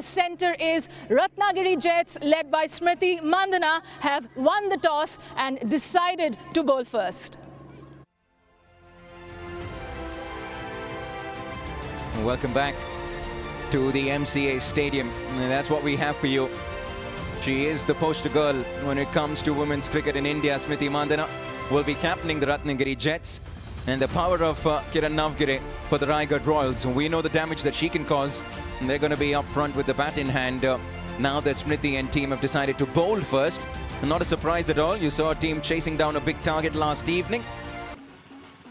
center is Ratnagiri Jets, led by Smriti Mandhana, have won the toss and decided to bowl first. Welcome back to the MCA Stadium. And that's what we have for you. She is the poster girl when it comes to women's cricket in India. Smriti Mandhana will be captaining the Ratnagiri Jets. And the power of Kiran Navgire for the Raigad Royals. We know the damage that she can cause. And they're going to be up front with the bat in hand. Now that Smriti and team have decided to bowl first. And not a surprise at all. You saw a team chasing down a big target last evening.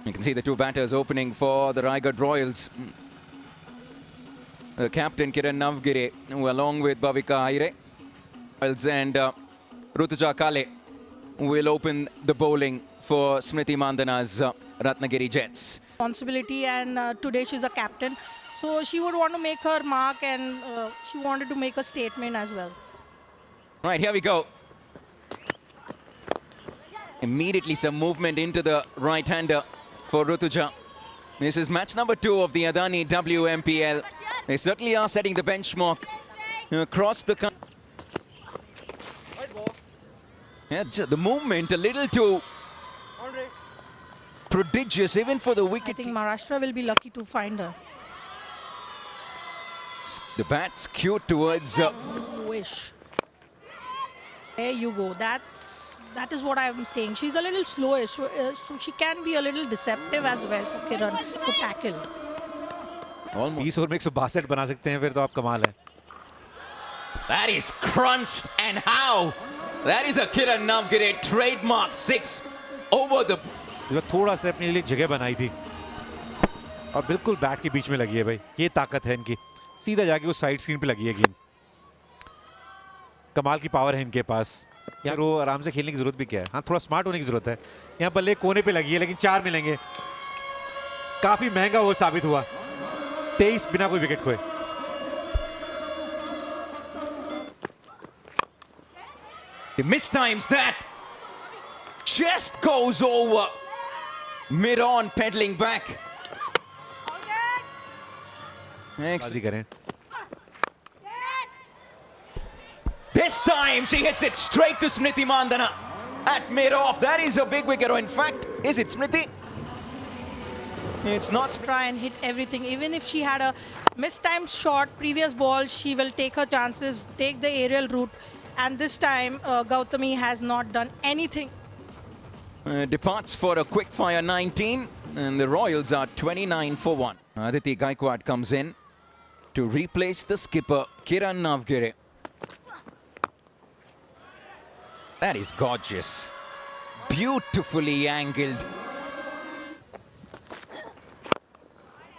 You can see the two batters opening for the Raigad Royals. The captain Kiran Navgire, along with Bhavika Aire and Rutuja Kale, will open the bowling for Smriti Mandhana's Ratnagiri Jets. Responsibility, and today she's a captain, so she would want to make her mark, and she wanted to make a statement as well. Right, here we go. Immediately some movement into the right-hander for Rutuja. This is match number 2 of the Adani WMPL. They certainly are setting the benchmark across the country. Yeah, the movement a little too prodigious, even for the wicket. I think Maharashtra will be lucky to find her. The bat skewed towards. Wish. There you go. That is what I'm saying. She's a little slowish, so she can be a little deceptive as well for Kiran to tackle. 20 over में 162 बना सकते हैं फिर तो आप कमाल है. That is crunched, and how? That is a Kiran Navgire trademark 6 over the. जो थोड़ा सा अपने लिए जगह बनाई थी और बिल्कुल बैट के बीच में लगी है भाई. ये ताकत है इनकी. सीधा जाके उस साइड स्क्रीन पे लगी है गेंद. कमाल की पावर है इनके पास. यार वो आराम से खेलने की जरूरत भी क्या है. हाँ, थोड़ा स्मार्ट होने की जरूरत है. यहाँ बल्ले कोने पे लगी है लेकिन 4 मिलेंगे. काफी महंगा वो साबित हुआ. 23 बिना कोई विकेट खोए. He mistimes that. Just goes over. Mid-on, pedaling back. बाजी करें. This time she hits it straight to Smriti Mandhana at mid-off. That is a big wicket. Or in fact, is it Smriti? It's not. Try and hit everything. Even if she had a mistimed shot, previous ball, she will take her chances, take the aerial route. And this time, Gautami has not done anything. Departs for a quick fire 19, and the Royals are 29 for 1. Aditi Gaikwad comes in to replace the skipper, Kiran Navgire. That is gorgeous. Beautifully angled.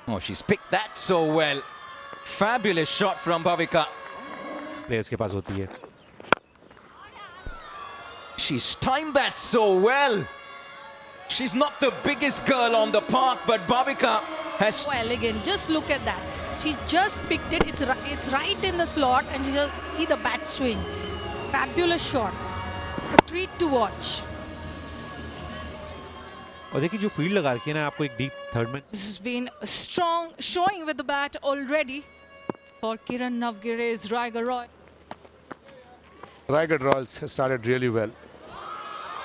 Oh, she's picked that so well. Fabulous shot from Bhavika. Players के पास होती है. She's timed that so well. She's not the biggest girl on the park, but Bhavika has. So elegant. Just look at that. She just picked it. It's right in the slot, and you just see the bat swing. Fabulous shot. A treat to watch. और देखिए जो field लगा रखी है ना आपको एक deep third में. This has been a strong showing with the bat already for Kiran Navgire's Raigad Royals. Raigad Royals has started really well.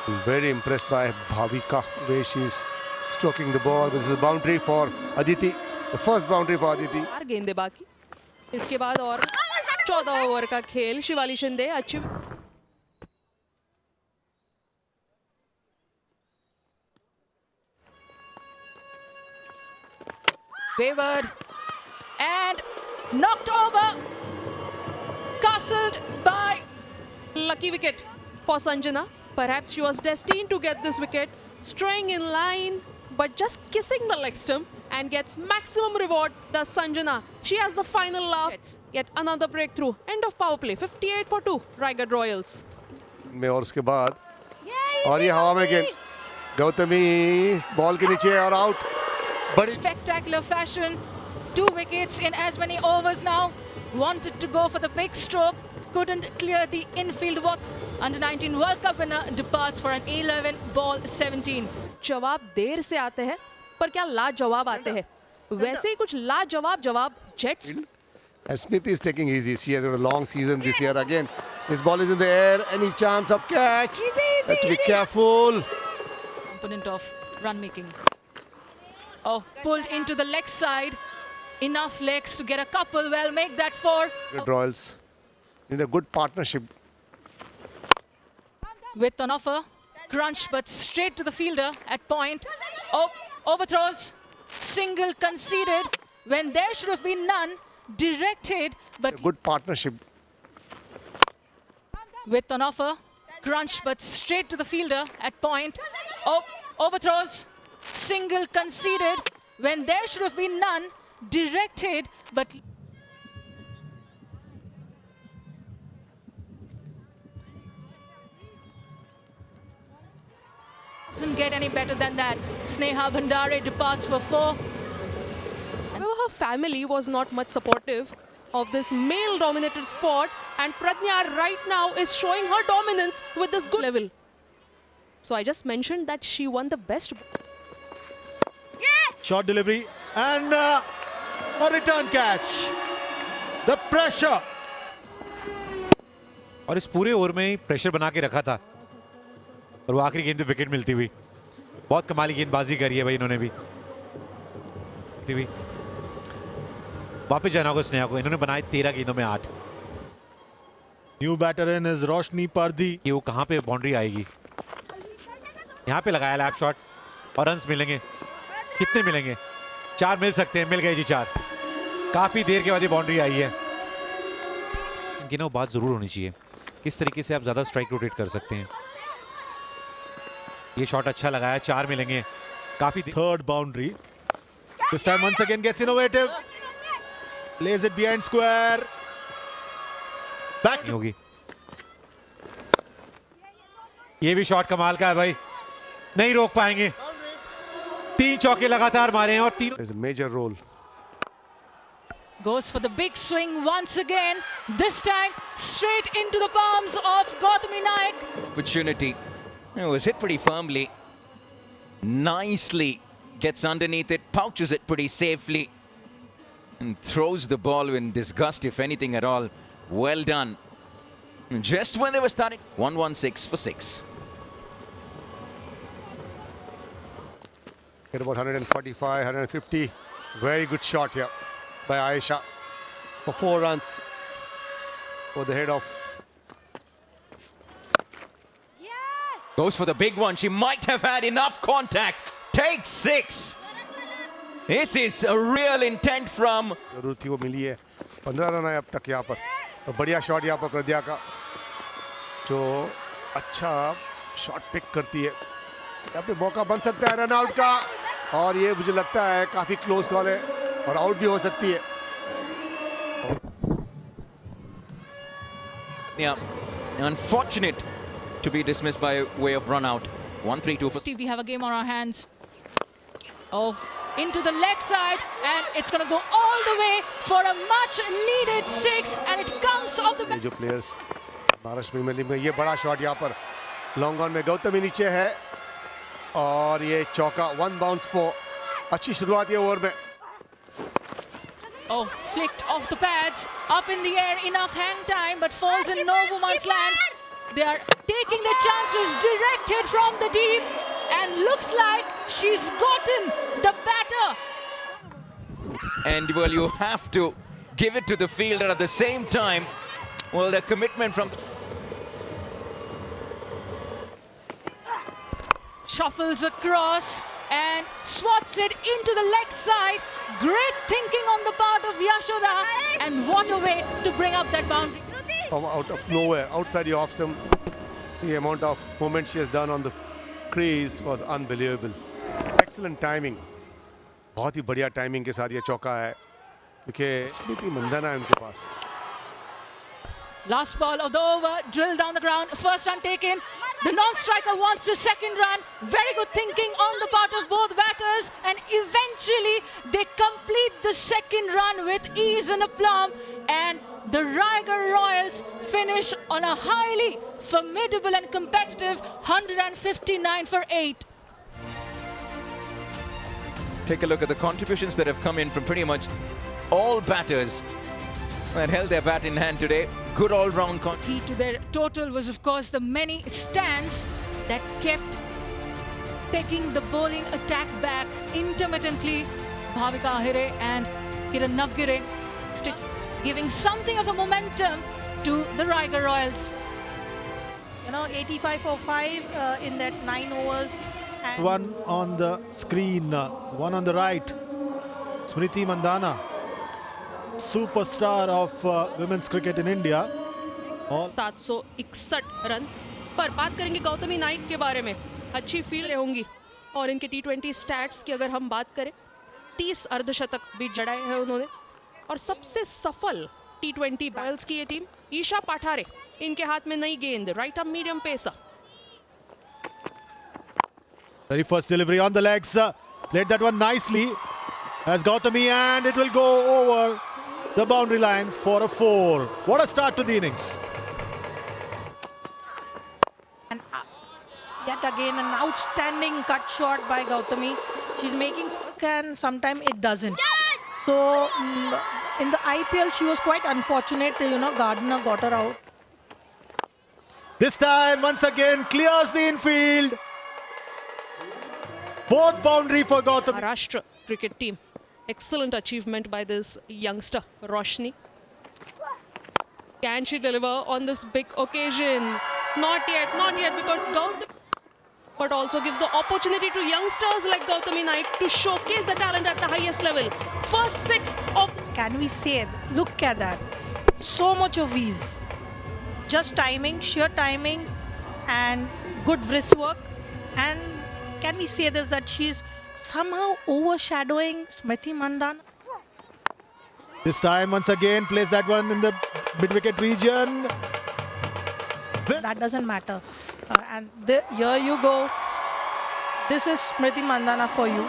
I'm very impressed by Bhavika, where she's stroking the ball. This is a boundary for Aditi. The first boundary for Aditi. 4 गेंदें बाकी. इसके बाद और 14 over का खेल. शिवाली शिंदे अच्छी. Wavered and knocked over. Castled by. Lucky wicket for Sanjana. Perhaps she was destined to get this wicket. Straying in line, but just kissing the leg stump and gets maximum reward. Does Sanjana. She has the final laugh. Yet another breakthrough. End of power play. 58 for 2. Raigad Royals. में और उसके बाद और ये हवा में गेंद. Gautami ball के नीचे और out. Spectacular fashion. 2 wickets in as many overs now. Wanted to go for the big stroke. Couldn't clear the infield walk. Under-19 World Cup winner departs for an 11 ball 17. जवाब देर से आते हैं, पर क्या लाजवाब आते हैं. वैसे ही कुछ लाजवाब जवाब jets. And Smith is taking easy. She has got a long season this year again. This ball is in the air. Any chance of catch? Have to be careful. Component of run making. Oh, pulled into the leg side. Enough legs to get a couple. Well, make that 4. Good Royals need a good partnership. With an offer. Crunch, but straight to the fielder at point. Oh, overthrows. Single conceded when there should have been none. Directed, but A good partnership. with an offer. Crunch, but straight to the fielder at point. Oh, overthrows. Single conceded when there should have been none. Directed, but doesn't get any better than that. Sneha Bhandare departs for 4. However, her family was not much supportive of this male-dominated sport, and Pradnya right now is showing her dominance with this good level. So I just mentioned that she won the best. Short delivery and a return catch. The pressure. और इस पूरे over में pressure बना के रखा था और वो आखिरी गेंद पे विकेट मिलती हुई. बहुत कमाली गेंदबाजी करी है भाई इन्होंने भी. वापस जाना होगा स्नेहा को. इन्होंने बनाए 13 गेंदों में 8. New batter in is Roshni Pardi. कि वो कहाँ पे बाउंड्री आएगी. यहाँ पे लगाया लैप शॉट और रन्स मिलेंगे. कितने मिलेंगे? 4 मिल सकते हैं. मिल गए जी 4. काफी देर के बाद ये बाउंड्री आई है. इनकी ना बात जरूर होनी चाहिए किस तरीके से आप ज्यादा स्ट्राइक रोटेट कर सकते हैं. ये शॉट अच्छा लगाया. 4 मिलेंगे. काफी Third boundary. This time once again gets innovative. Lays it behind square. Back to होगी. ये भी शॉट कमाल का है भाई. नहीं रोक पाएंगे. 3 चौके लगातार मारे हैं और 3 There's a major role. Goes for the big swing once again. This time straight into the palms of Gautami Naik. Opportunity. It was hit pretty firmly. Nicely gets underneath it, pouches it pretty safely, and throws the ball in disgust, if anything at all. Well done. Just when they were starting. 116 for 6. Hit about 145, 150. Very good shot here by Ayesha for 4 runs for the head of. Goes for the big one. She might have had enough contact. Takes 6. This is a real intent from. जरूर थी वो मिली है. 15 run आए अब तक यहाँ पर. तो बढ़िया शॉट यहाँ पर प्रज्ञा का जो अच्छा शॉट पिक करती है. यहाँ पे मौका बन सकता है रन आउट का और ये मुझे लगता है काफी क्लोज कॉल है और आउट भी हो सकती है. Yeah, unfortunate to be dismissed by way of run out. 1-3-2 for. We have a game on our hands. Oh, into the leg side, and it's going to go all the way for a much needed 6, and it comes off the ये जो players Maharashtra premiere league में ये बड़ा shot यहाँ पर long on में गौतमी नीचे है और ये चौका 1 बाउंस फॉर. अच्छी शुरुआत ये ओवर में. Oh, flicked off the pads, up in the air, enough hang time, but falls in no woman's land. They are taking the chances directed from the deep, and looks like she's gotten the batter. And well, you have to give it to the fielder at the same time. Well, the commitment from. Shuffles across and swats it into the leg side. Great thinking on the part of Yashoda, and what a way to bring up that boundary. From out of nowhere, outside your off stump, the amount of movement she has done on the crease was unbelievable. Excellent timing. बहुत ही बढ़िया timing के साथ ये चौका है क्योंकि स्मृति मंदाना है उनके पास. Last ball of the over, drilled down the ground, first run taken. The non-striker wants the second run. Very good thinking on the part of both batters, and eventually they complete the second run with ease and aplomb, and the Raigarh Royals finish on a highly formidable and competitive 159 for 8. Take a look at the contributions that have come in from pretty much all batters. that held their bat in hand today. Good all-round Key to their total was, of course, the many stands that kept taking the bowling attack back intermittently. Bhavika Ahire and Kiran Navgire giving something of a momentum to the Raigarh Royals. 85 for 5 in that 9 overs. And One on the screen, one on the right. Smriti Mandhana, superstar of women's cricket in India. All 761 run पर बात करेंगे गौतमी नाइक के बारे में। अच्छी field होंगी और इनके T20 स्टैट्स की अगर हम बात करें 30 अर्धशतक भी जड़ाए हैं उन्होंने और सबसे सफल T20 बॉलर्स की ये टीम। ईशा पाठारे इनके हाथ में नई गेंद, right arm medium pacer. very first delivery on the legs, played that one nicely as Gautami, and it will go over the boundary line for a 4. What a start to the innings. And yet again an outstanding cut shot by Gautami. She's making and sometimes it doesn't. So in the IPL she was quite unfortunate. Gardner got her out. This time once again clears the infield. Both boundary for Gautami. Maharashtra cricket team. Excellent achievement by this youngster, Roshni. Can she deliver on this big occasion? Not yet, because Gautami, but also gives the opportunity to youngsters like Gautami Naik to showcase the talent at the highest level. First 6 of... Can we say, look at that. So much of ease. Just timing, sheer timing and good wrist work. And can we say this, that she's somehow overshadowing Smriti Mandhana? This time once again plays that one in the mid-wicket region. That doesn't matter. And here you go. This is Smriti Mandhana for you.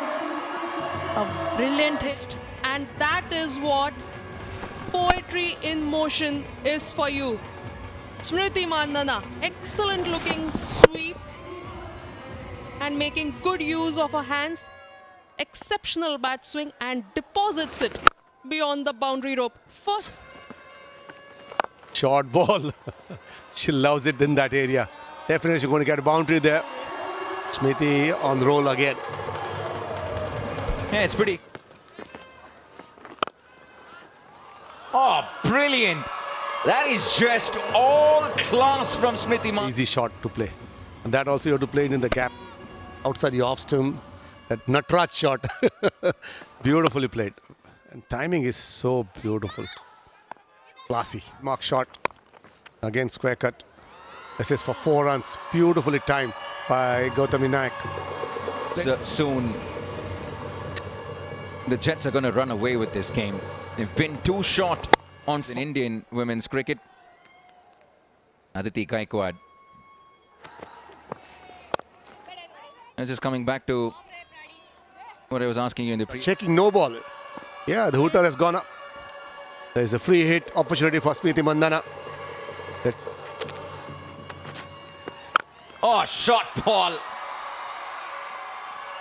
A brilliant hit. And that is what poetry in motion is for you. Smriti Mandhana, excellent looking sweep and making good use of her hands. Exceptional bat swing and deposits it beyond the boundary rope. First Short ball. She loves it in that area. Definitely she's going to get a boundary there. Smriti on the roll again. Yeah, it's pretty. Oh, brilliant. That is just all class from Smriti Mandhana. Easy shot to play. And that also you have to play it in the gap. Outside the off stump. That Natraj shot. Beautifully played. And timing is so beautiful. Classy. Mark shot. Again square cut. This is for 4 runs. Beautifully timed by Gautami Naik. So soon, the Jets are going to run away with this game. They've been too short on in Indian women's cricket. Aditi Gaikwad. And just coming back to what I was asking you in the pre. Checking no ball. Yeah, the hooter has gone up. There's a free hit opportunity for Smriti Mandhana. That's Oh, shot ball.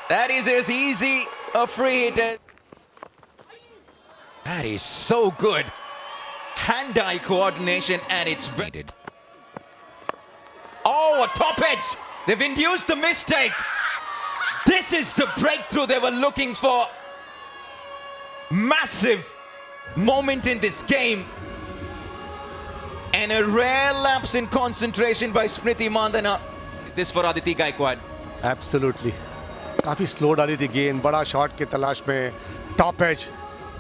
That is as easy a free hit. That is so good. Hand-eye coordination, and it's rated. Oh, a top edge. They've induced the mistake. This is the breakthrough they were looking for. Massive moment in this game. And a rare lapse in concentration by Smriti Mandhana. This for Aditi Gaikwad. absolutely. काफी slow डाली थी गेंद, बड़ा shot की तलाश में, top edge,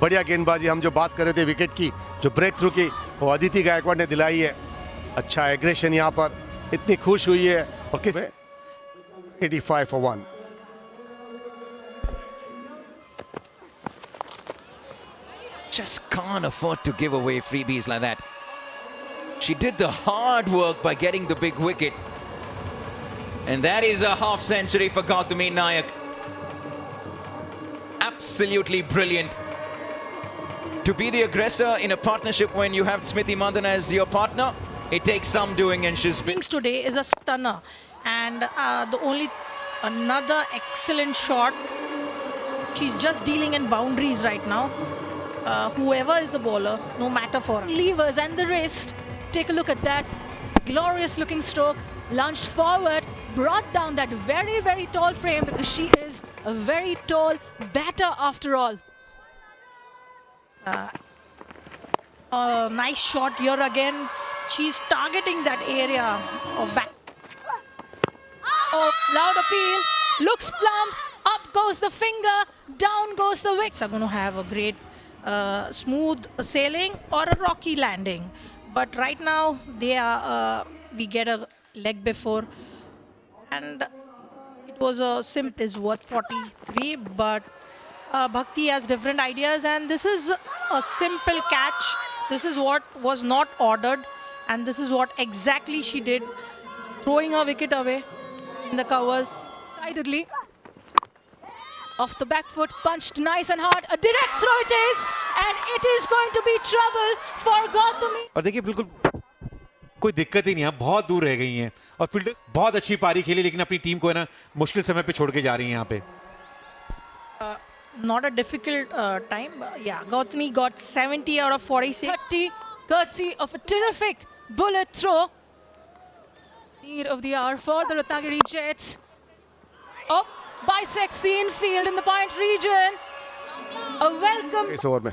बढ़िया गेंदबाजी. हम जो बात कर रहे थे विकेट की, जो ब्रेक थ्रू की, वो अदिति गायकवाड़ ने दिलाई है. अच्छा एग्रेशन यहाँ पर, इतनी खुश हुई है. और किस 85 for 1. Just can't afford to give away freebies like that. She did the hard work by getting the big wicket. And that is a half century for Gautami Naik. Absolutely brilliant. To be the aggressor in a partnership when you have Smriti Mandhana as your partner, it takes some doing, and she's been... Innings today is a stunner. And another excellent shot. She's just dealing in boundaries right now. whoever is the bowler, no matter for her. Levers and the wrist. Take a look at that. Glorious looking stroke. Lunged forward, brought down that very, very tall frame because she is a very tall batter after all. Nice shot here again. She's targeting that area of back. Oh, loud appeal. Looks plump. Up goes the finger. Down goes the wicket. Are going to have a great smooth sailing or a rocky landing. But right now they are we get a leg before, and it was a simple is worth 43. But Bhakti has different ideas, and this is a simple catch. This is what was not ordered, and this is what exactly she did, throwing her wicket away in the covers. Decidedly. Off the back foot, punched nice and hard. A direct throw it is, and it is going to be trouble for Gautami. और देखिए बिल्कुल कोई दिक्कत ही नहीं है, बहुत दूर रह गई हैं और फील्डर बहुत अच्छी पारी खेली, लेकिन अपनी टीम को है ना मुश्किल समय पे छोड़ के जा रही हैं यहाँ पे. Not a difficult time. Yeah, Gautami got 70 out of 46. 30, courtesy of a terrific bullet throw. Need of the hour for the Ratnagiri Jets. Oh, bisects the infield in the point region. A welcome इस over में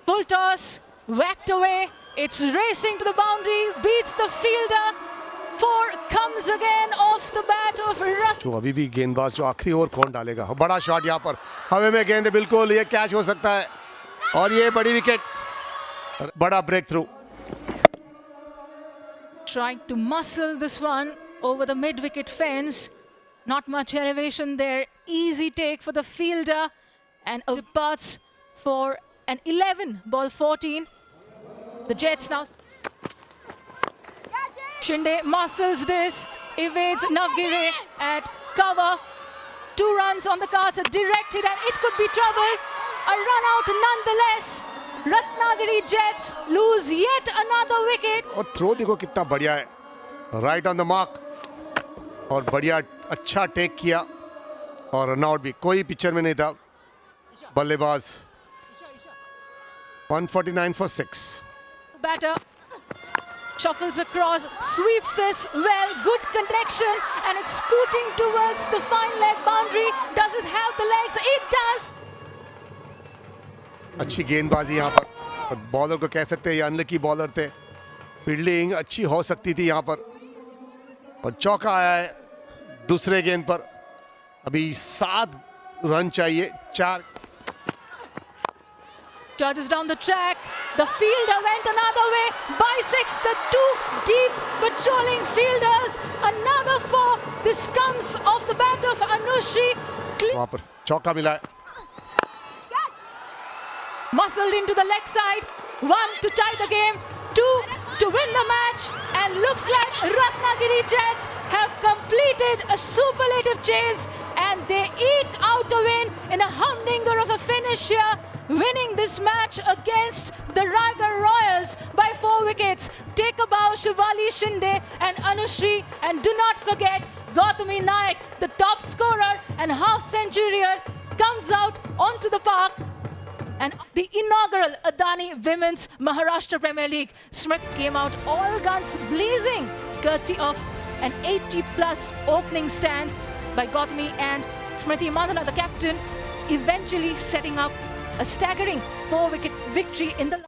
full toss, whacked away. It's racing to the boundary, beats the fielder. 4 comes again off the bat of Russ. जो अभी भी गेंदबाज जो आखिरी over कौन डालेगा. बड़ा शॉट यहाँ पर हवा में गेंद बिल्कुल, ये कैच हो सकता है और ये बड़ी विकेट, बड़ा breakthrough. Trying to muscle this one over the mid-wicket fence. Not much elevation there. Easy take for the fielder, and departs for an 11 ball 14. The Jets now. Shinde muscles this, evades Navgire at cover. 2 runs on the cards, a direct hit, and it could be trouble. A run out nonetheless. Ratnagiri Jets lose yet another wicket. और throw देखो कितना बढ़िया है, right on the mark, और बढ़िया अच्छा take किया और रन आउट भी कोई पिक्चर में नहीं था. बल्लेबाज 149 for 6. Batter shuffles across, sweeps this well, good connection, and it's scooting towards the fine leg boundary. Does it have the legs? It does. अच्छी गेंदबाजी यहाँ पर, और बॉलर को कह सकते हैं ये अनलकी बॉलर थे. फील्डिंग अच्छी हो सकती थी यहाँ पर, और चौका आया है दूसरे गेंद पर. अभी 7 रन चाहिए, 4. Charges down the track. The fielder went another way. Bisects the 2 deep patrolling fielders. Another 4. This comes off the bat of Anushi. वहाँ पर चौका मिला है. Muscled into the leg side. 1 to tie the game. 2 to win the match. And looks like Ratnagiri Jets have completed a superlative chase. And they eke out a win in a humdinger of a finish here. Winning this match against the Raigad Royals by 4 wickets. Take a bow, Shivali Shinde and Anushri. And do not forget, Gautami Naik, the top scorer and half-centurier, comes out onto the park. And the inaugural Adani Women's Maharashtra Premier League, Smith came out all guns blazing, courtesy of an 80-plus opening stand by Gautami and Smriti Mandhana, the captain, eventually setting up a staggering 4-wicket victory in the